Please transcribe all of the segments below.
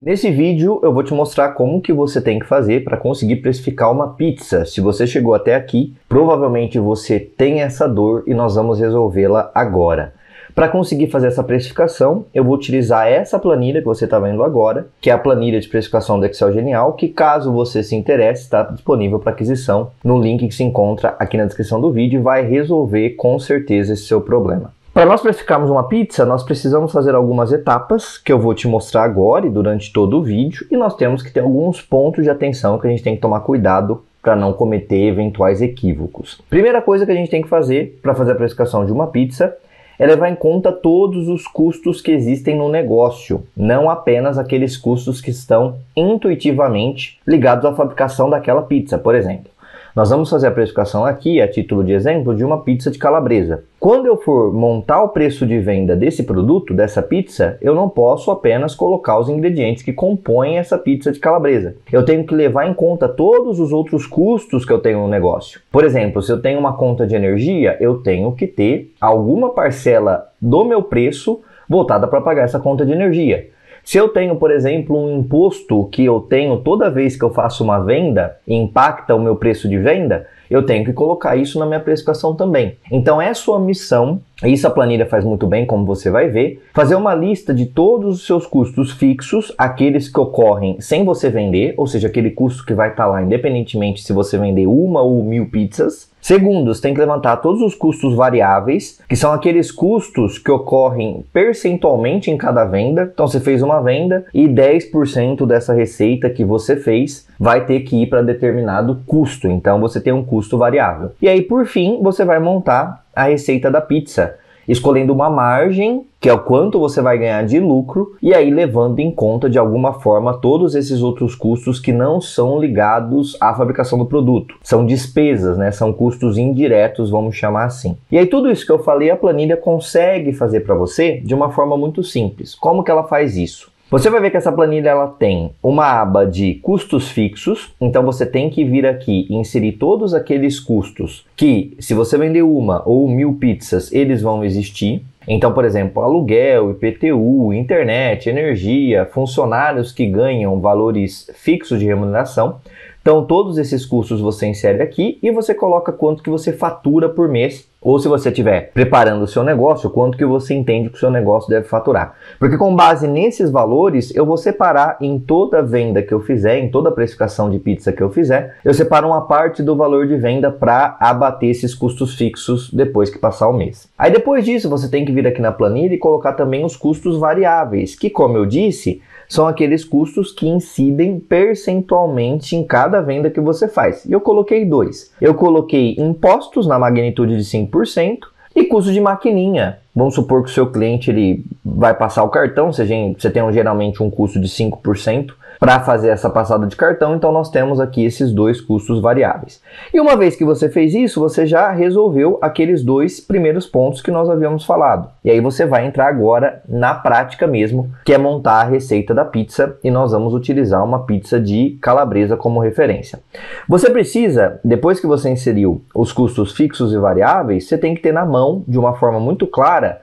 Nesse vídeo eu vou te mostrar como que você tem que fazer para conseguir precificar uma pizza. Se você chegou até aqui, provavelmente você tem essa dor e nós vamos resolvê-la agora. Para conseguir fazer essa precificação, eu vou utilizar essa planilha que você está vendo agora, que é a planilha de precificação do Excel Genial, que caso você se interesse, está disponível para aquisição no link que se encontra aqui na descrição do vídeo e vai resolver com certeza esse seu problema. Para nós precificarmos uma pizza, nós precisamos fazer algumas etapas que eu vou te mostrar agora e durante todo o vídeo, e nós temos que ter alguns pontos de atenção que a gente tem que tomar cuidado para não cometer eventuais equívocos. Primeira coisa que a gente tem que fazer para fazer a precificação de uma pizza é levar em conta todos os custos que existem no negócio, não apenas aqueles custos que estão intuitivamente ligados à fabricação daquela pizza, por exemplo. Nós vamos fazer a precificação aqui, a título de exemplo, de uma pizza de calabresa. Quando eu for montar o preço de venda desse produto, dessa pizza, eu não posso apenas colocar os ingredientes que compõem essa pizza de calabresa. Eu tenho que levar em conta todos os outros custos que eu tenho no negócio. Por exemplo, se eu tenho uma conta de energia, eu tenho que ter alguma parcela do meu preço voltada para pagar essa conta de energia. Se eu tenho, por exemplo, um imposto que eu tenho toda vez que eu faço uma venda e impacta o meu preço de venda, eu tenho que colocar isso na minha precificação também. Então é sua missão, e isso a planilha faz muito bem, como você vai ver, fazer uma lista de todos os seus custos fixos, aqueles que ocorrem sem você vender, ou seja, aquele custo que vai estar lá independentemente se você vender uma ou 1000 pizzas. Segundo, você tem que levantar todos os custos variáveis, que são aqueles custos que ocorrem percentualmente em cada venda. Então você fez uma venda e 10% dessa receita que você fez vai ter que ir para determinado custo. Então você tem um custo variável. E aí, por fim, você vai montar a receita da pizza, escolhendo uma margem, que é o quanto você vai ganhar de lucro, e aí levando em conta de alguma forma todos esses outros custos que não são ligados à fabricação do produto. São despesas, né? São custos indiretos, vamos chamar assim. E aí tudo isso que eu falei, a planilha consegue fazer para você de uma forma muito simples. Como que ela faz isso? Você vai ver que essa planilha ela tem uma aba de custos fixos, então você tem que vir aqui e inserir todos aqueles custos que, se você vender uma ou 1000 pizzas, eles vão existir. Então, por exemplo, aluguel, IPTU, internet, energia, funcionários que ganham valores fixos de remuneração. Então, todos esses custos você insere aqui e você coloca quanto que você fatura por mês, ou se você estiver preparando o seu negócio, quanto que você entende que o seu negócio deve faturar. Porque com base nesses valores, eu vou separar em toda venda que eu fizer, em toda precificação de pizza que eu fizer, eu separo uma parte do valor de venda para abater esses custos fixos depois que passar o mês. Aí depois disso, você tem que vir aqui na planilha e colocar também os custos variáveis, que, como eu disse, são aqueles custos que incidem percentualmente em cada venda que você faz. E eu coloquei dois. Eu coloquei impostos na magnitude de 5% e custo de maquininha. Vamos supor que o seu cliente ele vai passar o cartão, você tem geralmente um custo de 5% para fazer essa passada de cartão, então nós temos aqui esses dois custos variáveis. E uma vez que você fez isso, você já resolveu aqueles dois primeiros pontos que nós havíamos falado. E aí você vai entrar agora na prática mesmo, que é montar a receita da pizza, e nós vamos utilizar uma pizza de calabresa como referência. Você precisa, depois que você inseriu os custos fixos e variáveis, você tem que ter na mão, de uma forma muito clara,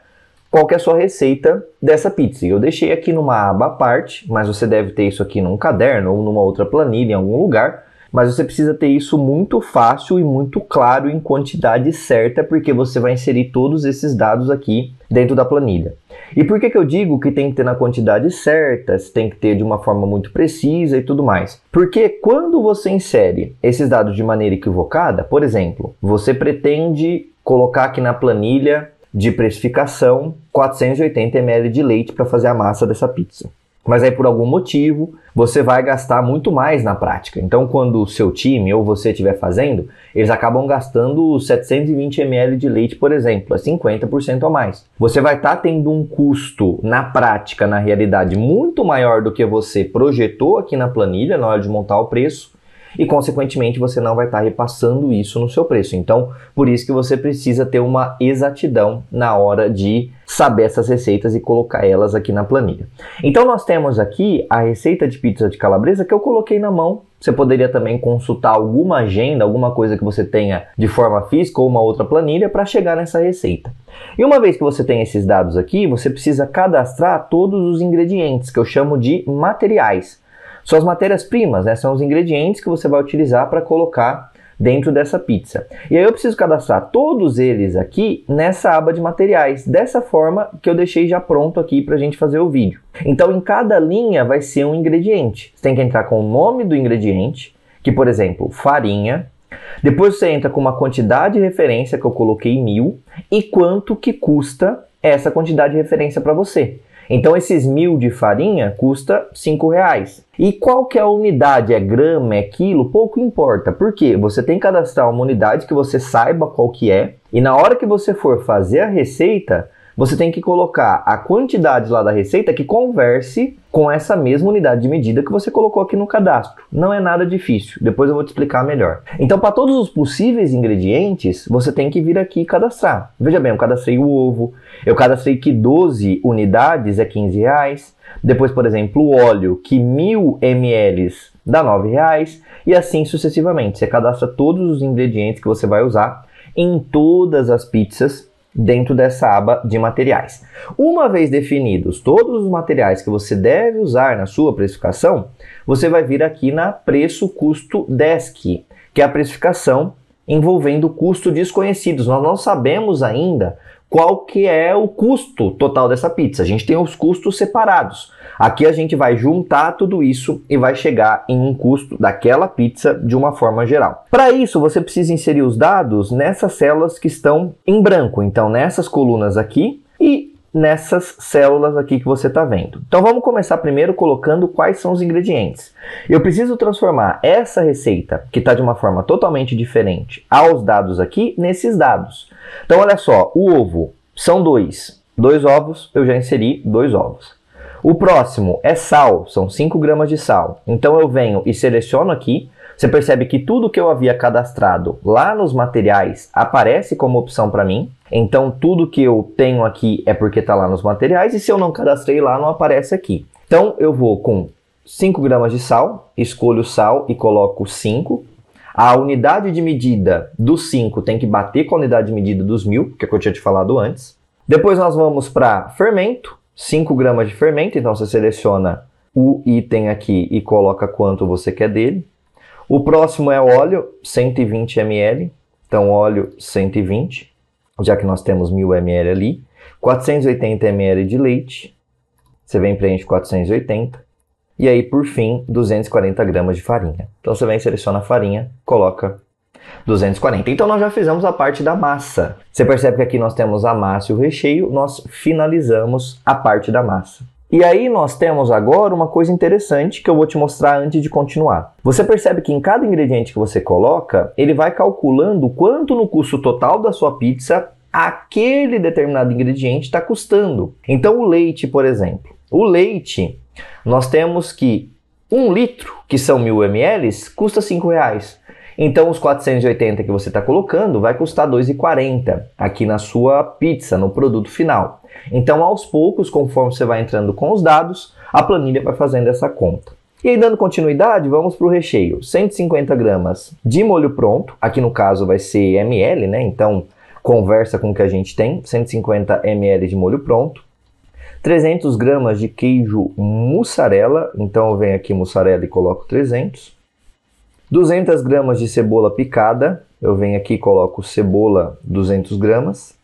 qual que é a sua receita dessa pizza. Eu deixei aqui numa aba à parte, mas você deve ter isso aqui num caderno ou numa outra planilha em algum lugar, mas você precisa ter isso muito fácil e muito claro em quantidade certa, porque você vai inserir todos esses dados aqui dentro da planilha. E por que eu digo que tem que ter na quantidade certa, tem que ter de uma forma muito precisa e tudo mais? Porque quando você insere esses dados de maneira equivocada, por exemplo, você pretende colocar aqui na planilha de precificação 480 ml de leite para fazer a massa dessa pizza. Mas aí por algum motivo você vai gastar muito mais na prática. Então quando o seu time ou você estiver fazendo, eles acabam gastando 720 ml de leite, por exemplo, é 50% a mais. Você vai estar tendo um custo na prática, na realidade, muito maior do que você projetou aqui na planilha na hora de montar o preço. E, consequentemente, você não vai estar repassando isso no seu preço. Então, por isso que você precisa ter uma exatidão na hora de saber essas receitas e colocar elas aqui na planilha. Então, nós temos aqui a receita de pizza de calabresa que eu coloquei na mão Você poderia também consultar alguma agenda, alguma coisa que você tenha de forma física ou uma outra planilha para chegar nessa receita. E uma vez que você tem esses dados aqui, você precisa cadastrar todos os ingredientes, que eu chamo de materiais. São as matérias-primas, né? São os ingredientes que você vai utilizar para colocar dentro dessa pizza. E aí eu preciso cadastrar todos eles aqui nessa aba de materiais, dessa forma que eu deixei já pronto aqui para a gente fazer o vídeo. Então em cada linha vai ser um ingrediente. Você tem que entrar com o nome do ingrediente, que por exemplo, farinha. Depois você entra com uma quantidade de referência, que eu coloquei 1000, e quanto que custa essa quantidade de referência para você. Então esses 1000 de farinha custa R$5. E qual que é a unidade? É grama, é quilo? Pouco importa. Por quê? Você tem que cadastrar uma unidade que você saiba qual que é. E na hora que você for fazer a receita, você tem que colocar a quantidade lá da receita que converse com essa mesma unidade de medida que você colocou aqui no cadastro. Não é nada difícil, depois eu vou te explicar melhor. Então, para todos os possíveis ingredientes, você tem que vir aqui e cadastrar. Veja bem, eu cadastrei o ovo, eu cadastrei que 12 unidades é R$15. Depois, por exemplo, o óleo, que 1000 ml dá R$9, e assim sucessivamente. Você cadastra todos os ingredientes que você vai usar em todas as pizzas dentro dessa aba de materiais. Uma vez definidos todos os materiais que você deve usar na sua precificação, você vai vir aqui na preço custo desk, que é a precificação envolvendo custo desconhecidos. Nós não sabemos ainda qual que é o custo total dessa pizza. A gente tem os custos separados. Aqui a gente vai juntar tudo isso e vai chegar em um custo daquela pizza de uma forma geral. Para isso, você precisa inserir os dados nessas células que estão em branco. Então, nessas colunas aqui e nessas células aqui que você está vendo. Então, vamos começar primeiro colocando quais são os ingredientes. Eu preciso transformar essa receita, que está de uma forma totalmente diferente, aos dados aqui, nesses dados. Então, olha só, o ovo são 2 ovos, eu já inseri 2 ovos. O próximo é sal, são 5 gramas de sal. Então eu venho e seleciono aqui. Você percebe que tudo que eu havia cadastrado lá nos materiais aparece como opção para mim. Então tudo que eu tenho aqui é porque está lá nos materiais. E se eu não cadastrei lá, não aparece aqui. Então eu vou com 5 gramas de sal, escolho sal e coloco 5. A unidade de medida dos 5 tem que bater com a unidade de medida dos 1000, que é o que eu tinha te falado antes. Depois nós vamos para fermento. 5 gramas de fermento, então você seleciona o item aqui e coloca quanto você quer dele. O próximo é óleo, 120 ml, então óleo 120, já que nós temos 1000 ml ali. 480 ml de leite, você vem e preenche 480. E aí, por fim, 240 gramas de farinha. Então você vem e seleciona a farinha, coloca 240. Então nós já fizemos a parte da massa. Você percebe que aqui nós temos a massa e o recheio, nós finalizamos a parte da massa. E aí nós temos agora uma coisa interessante que eu vou te mostrar antes de continuar. Você percebe que em cada ingrediente que você coloca, ele vai calculando quanto no custo total da sua pizza aquele determinado ingrediente está custando. Então o leite, por exemplo. O leite, nós temos que 1 litro, que são 1000 ml, custa R$5. Então, os 480 que você está colocando vai custar R$2,40 aqui na sua pizza, no produto final. Então, aos poucos, conforme você vai entrando com os dados, a planilha vai fazendo essa conta. E aí, dando continuidade, vamos para o recheio. 150 gramas de molho pronto, aqui no caso vai ser ml, né? Então, conversa com o que a gente tem, 150 ml de molho pronto. 300 gramas de queijo mussarela, então eu venho aqui mussarela e coloco 300. 200 gramas de cebola picada, eu venho aqui e coloco cebola 200 gramas.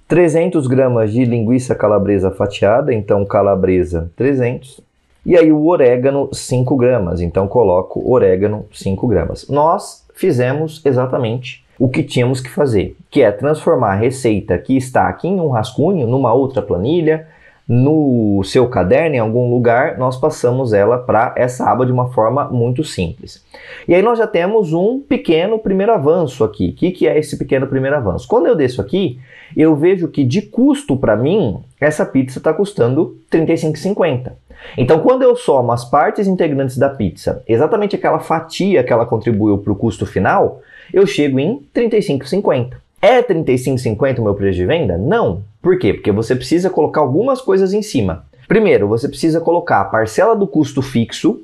300 gramas de linguiça calabresa fatiada, então calabresa 300. E aí o orégano 5 gramas, então coloco orégano 5 gramas. Nós fizemos exatamente o que tínhamos que fazer, que é transformar a receita que está aqui em um rascunho, numa outra planilha, no seu caderno, em algum lugar, nós passamos ela para essa aba de uma forma muito simples. E aí nós já temos um pequeno primeiro avanço aqui. O que é esse pequeno primeiro avanço? Quando eu desço aqui, eu vejo que de custo para mim, essa pizza está custando R$ 35,50. Então, quando eu somo as partes integrantes da pizza, exatamente aquela fatia que ela contribuiu para o custo final, eu chego em R$ 35,50. É R$ 35,50 o meu preço de venda? Não. Por quê? Porque você precisa colocar algumas coisas em cima. Primeiro, você precisa colocar a parcela do custo fixo,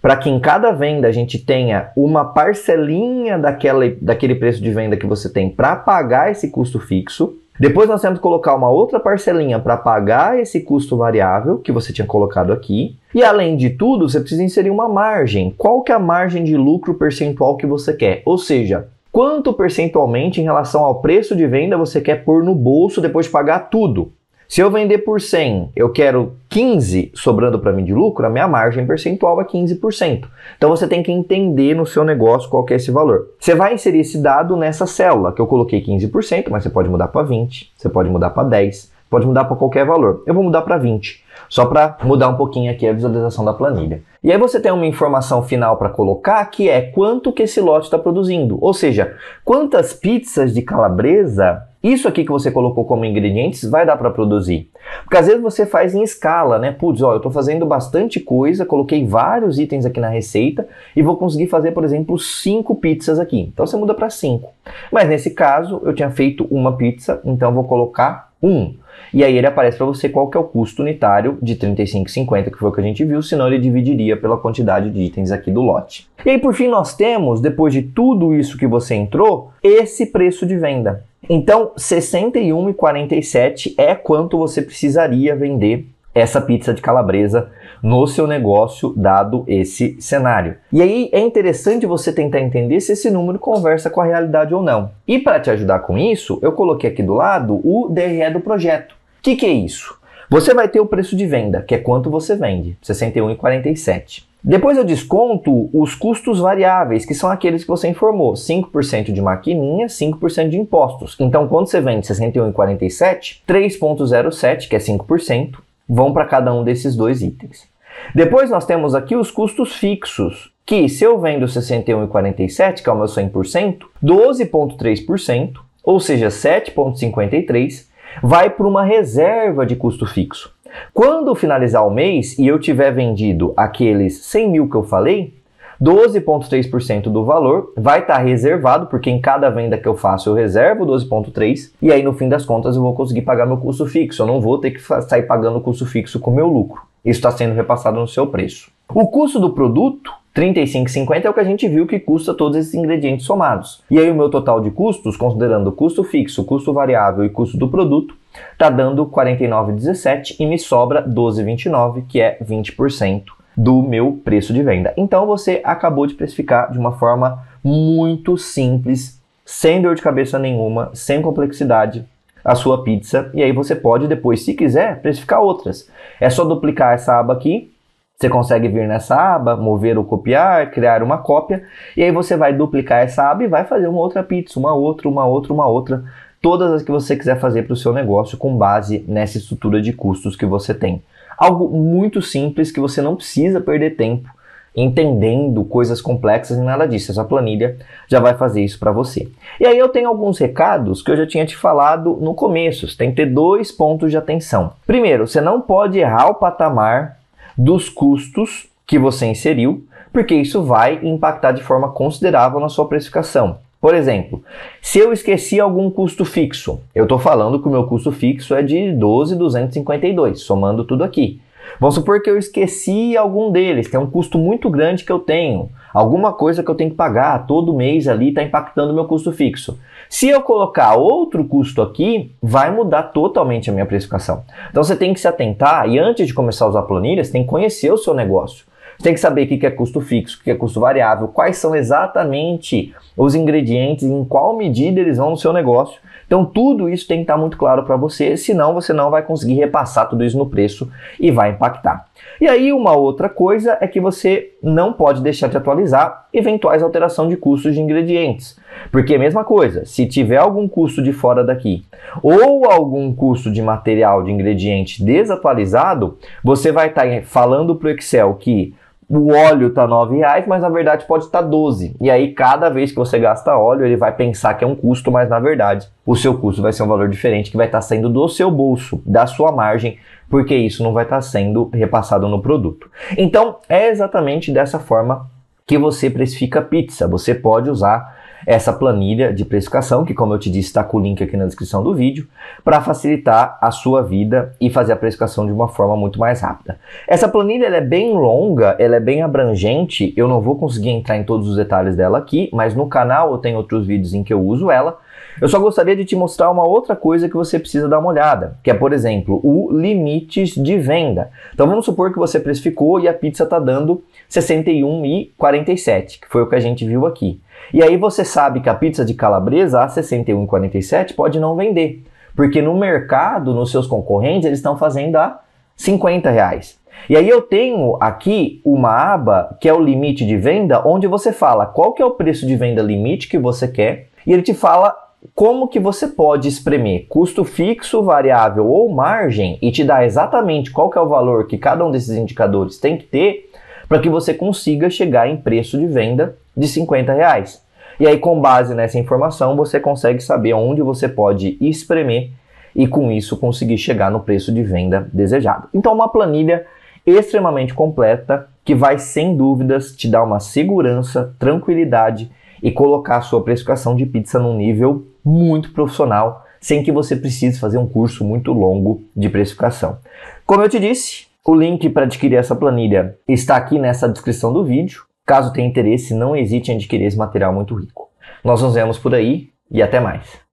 para que em cada venda a gente tenha uma parcelinha daquele preço de venda que você tem para pagar esse custo fixo. Depois nós temos que colocar uma outra parcelinha para pagar esse custo variável que você tinha colocado aqui. E além de tudo, você precisa inserir uma margem. Qual que é a margem de lucro percentual que você quer? Ou seja, quanto percentualmente em relação ao preço de venda você quer pôr no bolso depois de pagar tudo? Se eu vender por 100, eu quero 15 sobrando para mim de lucro, a minha margem percentual é 15%. Então você tem que entender no seu negócio qual que é esse valor. Você vai inserir esse dado nessa célula, que eu coloquei 15%, mas você pode mudar para 20, você pode mudar para 10, pode mudar para qualquer valor. Eu vou mudar para 20, só para mudar um pouquinho aqui a visualização da planilha. E aí você tem uma informação final para colocar, que é quanto que esse lote está produzindo. Ou seja, quantas pizzas de calabresa isso aqui que você colocou como ingredientes vai dar para produzir. Porque às vezes você faz em escala, né? Putz, ó, eu estou fazendo bastante coisa, coloquei vários itens aqui na receita e vou conseguir fazer, por exemplo, 5 pizzas aqui. Então você muda para 5. Mas nesse caso, eu tinha feito uma pizza, então eu vou colocar 1. E aí ele aparece para você qual que é o custo unitário de R$ 35,50, que foi o que a gente viu, senão ele dividiria pela quantidade de itens aqui do lote. E aí por fim nós temos, depois de tudo isso que você entrou, esse preço de venda. Então, R$ 61,47 é quanto você precisaria vender essa pizza de calabresa no seu negócio, dado esse cenário. E aí é interessante você tentar entender se esse número conversa com a realidade ou não. E para te ajudar com isso, eu coloquei aqui do lado o DRE do projeto. O que é isso? Você vai ter o preço de venda, que é quanto você vende, R$ 61,47. Depois eu desconto os custos variáveis, que são aqueles que você informou, 5% de maquininha, 5% de impostos. Então, quando você vende 61,47, 3,07, que é 5%, vão para cada um desses dois itens. Depois nós temos aqui os custos fixos, que se eu vendo 61,47, que é o meu 100%, 12,3%, ou seja, 7,53%, vai para uma reserva de custo fixo. Quando finalizar o mês e eu tiver vendido aqueles 100 mil que eu falei, 12,3% do valor vai estar reservado, porque em cada venda que eu faço eu reservo 12,3%, e aí no fim das contas eu vou conseguir pagar meu custo fixo. Eu não vou ter que sair pagando o custo fixo com o meu lucro. Isso está sendo repassado no seu preço. O custo do produto, R$ 35,50, é o que a gente viu que custa todos esses ingredientes somados. E aí o meu total de custos, considerando o custo fixo, custo variável e custo do produto, está dando R$ 49,17 e me sobra R$ 12,29, que é 20% do meu preço de venda. Então você acabou de precificar de uma forma muito simples, sem dor de cabeça nenhuma, sem complexidade, a sua pizza. E aí você pode depois, se quiser, precificar outras. É só duplicar essa aba aqui. Você consegue vir nessa aba, mover ou copiar, criar uma cópia, e aí você vai duplicar essa aba e vai fazer uma outra pizza, uma outra, todas as que você quiser fazer para o seu negócio com base nessa estrutura de custos que você tem. Algo muito simples que você não precisa perder tempo entendendo coisas complexas e nada disso. Essa planilha já vai fazer isso para você. E aí eu tenho alguns recados que eu já tinha te falado no começo. Você tem que ter 2 pontos de atenção. Primeiro, você não pode errar o patamar dos custos que você inseriu, porque isso vai impactar de forma considerável na sua precificação. Por exemplo, se eu esqueci algum custo fixo, eu estou falando que o meu custo fixo é de 12,252, somando tudo aqui. Vamos supor que eu esqueci algum deles, que é um custo muito grande que eu tenho, alguma coisa que eu tenho que pagar todo mês ali está impactando o meu custo fixo. Se eu colocar outro custo aqui, vai mudar totalmente a minha precificação. Então você tem que se atentar e antes de começar a usar planilhas, você tem que conhecer o seu negócio. Você tem que saber o que é custo fixo, o que é custo variável, quais são exatamente os ingredientes, em qual medida eles vão no seu negócio. Então tudo isso tem que estar muito claro para você, senão você não vai conseguir repassar tudo isso no preço e vai impactar. E aí uma outra coisa é que você não pode deixar de atualizar eventuais alterações de custos de ingredientes. Porque é a mesma coisa, se tiver algum custo de fora daqui ou algum custo de material, de ingrediente desatualizado, você vai estar falando para o Excel que o óleo está R$ 9,00, mas na verdade pode estar 12. E aí cada vez que você gasta óleo, ele vai pensar que é um custo, mas na verdade o seu custo vai ser um valor diferente que vai estar saindo do seu bolso, da sua margem, porque isso não vai estar sendo repassado no produto. Então é exatamente dessa forma que você precifica pizza. Você pode usar essa planilha de precificação, que como eu te disse está com o link aqui na descrição do vídeo, para facilitar a sua vida e fazer a precificação de uma forma muito mais rápida. Essa planilha ela é bem longa, ela é bem abrangente, eu não vou conseguir entrar em todos os detalhes dela aqui, mas no canal eu tenho outros vídeos em que eu uso ela. Eu só gostaria de te mostrar uma outra coisa que você precisa dar uma olhada, que é, por exemplo, o limites de venda. Então vamos supor que você precificou e a pizza está dando R$ 61,47, que foi o que a gente viu aqui. E aí você sabe que a pizza de calabresa a R$ 61,47 pode não vender, porque no mercado, nos seus concorrentes, eles estão fazendo a R$ 50. E aí eu tenho aqui uma aba que é o limite de venda, onde você fala qual que é o preço de venda limite que você quer, e ele te fala como que você pode espremer custo fixo, variável ou margem e te dá exatamente qual que é o valor que cada um desses indicadores tem que ter para que você consiga chegar em preço de venda de R$ 50. E aí, com base nessa informação, você consegue saber onde você pode espremer e com isso conseguir chegar no preço de venda desejado. Então, uma planilha extremamente completa que vai, sem dúvidas, te dar uma segurança, tranquilidade e colocar a sua precificação de pizza num nível muito profissional, sem que você precise fazer um curso muito longo de precificação. Como eu te disse, o link para adquirir essa planilha está aqui nessa descrição do vídeo. Caso tenha interesse, não hesite em adquirir esse material muito rico. Nós nos vemos por aí e até mais.